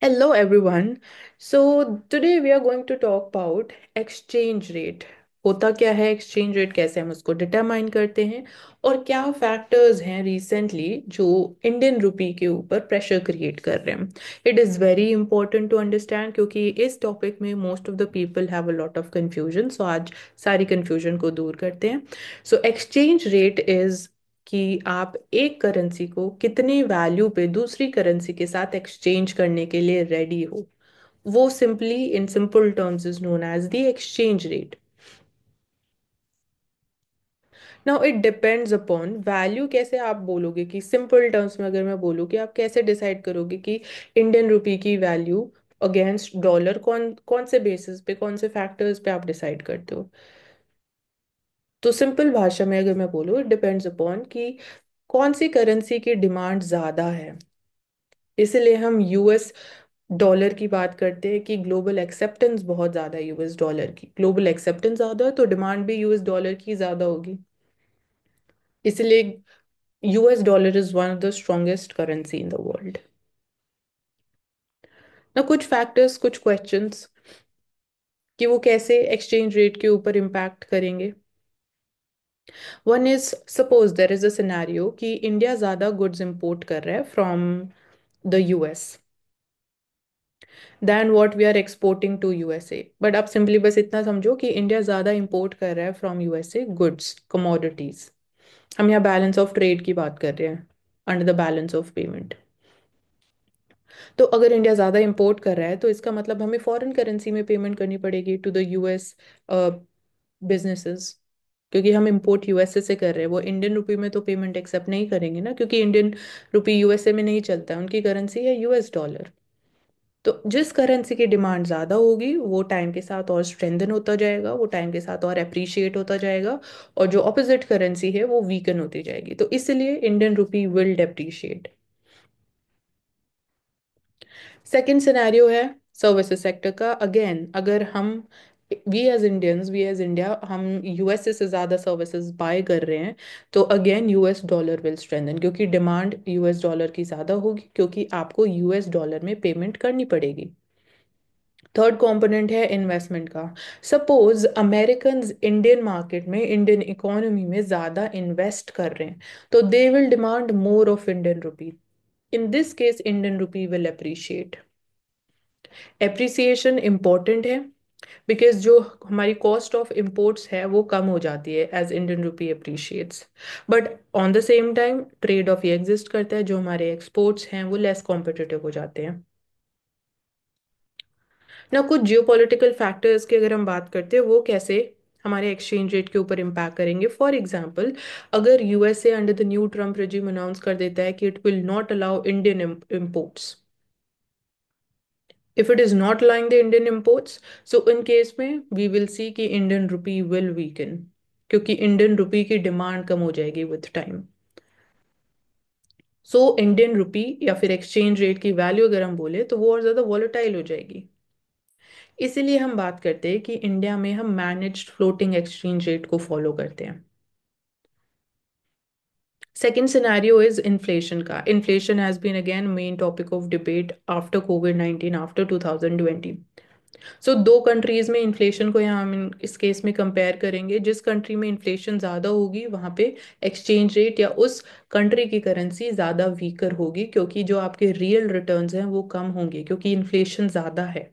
Hello everyone. So today we are going to talk about exchange rate. होता क्या है exchange rate, कैसे हम उसको डिटरमाइन करते हैं और क्या फैक्टर्स हैं रिसेंटली जो इंडियन रुपी के ऊपर प्रेशर क्रिएट कर रहे हैं. It is very important to understand क्योंकि इस टॉपिक में most of the people have a lot of confusion. So आज सारी कंफ्यूजन को दूर करते हैं. सो एक्सचेंज रेट इज़ कि आप एक करेंसी को कितनी वैल्यू पे दूसरी करेंसी के साथ एक्सचेंज करने के लिए रेडी हो, वो simply in simple terms is known as the exchange rate. Now it depends upon value. कैसे आप बोलोगे कि सिंपल टर्म्स में अगर मैं बोलूँ कि आप कैसे डिसाइड करोगे कि इंडियन रुपी की वैल्यू अगेंस्ट डॉलर कौन कौन से बेसिस पे, कौन से फैक्टर्स पे आप डिसाइड करते हो. तो सिंपल भाषा में अगर मैं बोलूँ, इट डिपेंड्स अपॉन कि कौन सी करेंसी की डिमांड ज़्यादा है. इसलिए हम यूएस डॉलर की बात करते हैं कि ग्लोबल एक्सेप्टेंस बहुत ज़्यादा है. यूएस डॉलर की ग्लोबल एक्सेप्टेंस ज़्यादा है तो डिमांड भी यूएस डॉलर की ज़्यादा होगी. इसलिए US dollar is one of the strongest currency in the world. ना कुछ फैक्टर्स, कुछ क्वेश्चंस कि वो कैसे एक्सचेंज रेट के ऊपर इम्पैक्ट करेंगे. One is, suppose there is a scenario कि इंडिया ज़्यादा गुड्स इंपोर्ट कर रहा है from the US than what we are exporting to USA. But आप सिंपली बस इतना समझो कि इंडिया ज़्यादा इंपोर्ट कर रहा है फ्रॉम यूएसए गुड्स, कमोडिटीज. हम यहाँ बैलेंस ऑफ ट्रेड की बात कर रहे हैं, under the balance of payment. तो अगर इंडिया ज़्यादा इंपोर्ट कर रहा है तो इसका मतलब हमें फॉरेन करेंसी में पेमेंट करनी पड़ेगी टू द यूएस बिजनेसेस. क्योंकि हम इंपोर्ट यूएसए से कर रहे हैं, वो इंडियन रुपी में तो पेमेंट एक्सेप्ट नहीं करेंगे ना, क्योंकि इंडियन रुपी यूएसए में नहीं चलता है, उनकी करेंसी है यूएस डॉलर. तो जिस करेंसी की डिमांड ज़्यादा होगी वो टाइम के साथ और स्ट्रेंथन होता जाएगा, वो टाइम के साथ और अप्रिशिएट होता जाएगा. और जो ऑपोजिट करेंसी है वो वीकन होती जाएगी. तो इसलिए Indian rupee will depreciate. Second scenario है सर्विसेज सेक्टर का. अगेन अगर हम, we as Indians, we as India, हम यूएसए से ज़्यादा सर्विसेज बाय कर रहे हैं तो again US dollar will strengthen, क्योंकि डिमांड यूएस डॉलर की ज़्यादा होगी क्योंकि आपको यूएस डॉलर में पेमेंट करनी पड़ेगी. थर्ड कंपोनेंट है इन्वेस्टमेंट का. सपोज अमेरिकन इंडियन मार्केट में, इंडियन इकोनॉमी में ज़्यादा इन्वेस्ट कर रहे हैं तो they will demand more of Indian rupee. In this case Indian rupee will appreciate. Appreciation important है बिकॉज जो हमारी कॉस्ट ऑफ इम्पोर्ट्स है वो कम हो जाती है as Indian rupee appreciates. But on the same time trade off ये exist करता है, जो हमारे एक्सपोर्ट्स हैं वो लेस कॉम्पिटिटिव हो जाते हैं ना. कुछ जियोपॉलिटिकल फैक्टर्स की अगर हम बात करते हैं, वो कैसे हमारे एक्सचेंज रेट के ऊपर इम्पैक्ट करेंगे. फॉर एग्जांपल, अगर USA under the new Trump regime announce कर देता है कि it will not allow Indian imports, if it is not allowing the Indian imports, so in case में we will see कि Indian rupee will weaken, क्योंकि Indian rupee की demand कम हो जाएगी with time. So Indian rupee या फिर exchange rate की value अगर हम बोले तो वो और ज़्यादा वॉलेटाइल हो जाएगी. इसीलिए हम बात करते हैं कि इंडिया में हम मैनेज्ड फ्लोटिंग एक्सचेंज रेट को फॉलो करते हैं. सेकेंड सिनेरियो इज इन्फ्लेशन का. Inflation has been again main topic of debate after covid 19, after 2020. सो दो कंट्रीज में इन्फ्लेशन को यहाँ हम इस केस में कंपेयर करेंगे. जिस कंट्री में इन्फ्लेशन ज़्यादा होगी वहाँ पे एक्सचेंज रेट या उस कंट्री की करेंसी ज़्यादा वीकर होगी, क्योंकि जो आपके रियल रिटर्न्स हैं वो कम होंगे क्योंकि इन्फ्लेशन ज़्यादा है.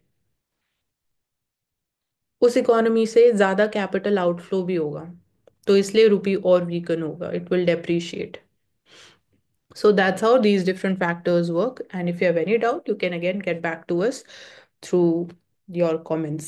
उस इकोनॉमी से ज़्यादा कैपिटल आउटफ्लो भी होगा, तो इसलिए रुपी और वीकन होगा, it will depreciate. So that's how these different factors work. And if you have any doubt, you can again get back to us through your comments.